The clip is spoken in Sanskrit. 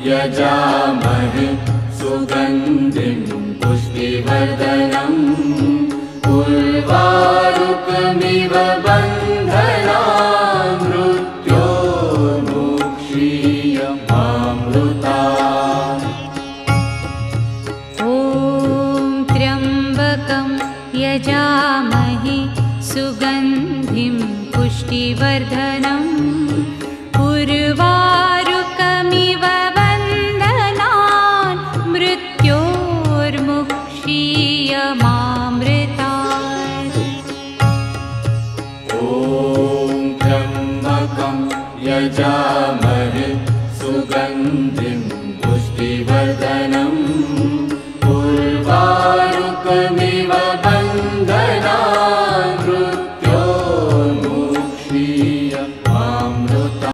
यजामहे सुगन्धिं पुष्टिवर्धनम् उर्वारुकमिव बन्धनान् मृत्योर्मुक्षीयमामृतात्। ॐ त्र्यम्बकं यजामहे सुगन्धिं पुष्टिवर्धनम् उर्वारुकमिव बन्धनान् मृत्योर्मुक्षीयमामृतात्। ॐ त्र्यम्बकं यजामहे सुगन्धिं पुष्टिवर्धनम्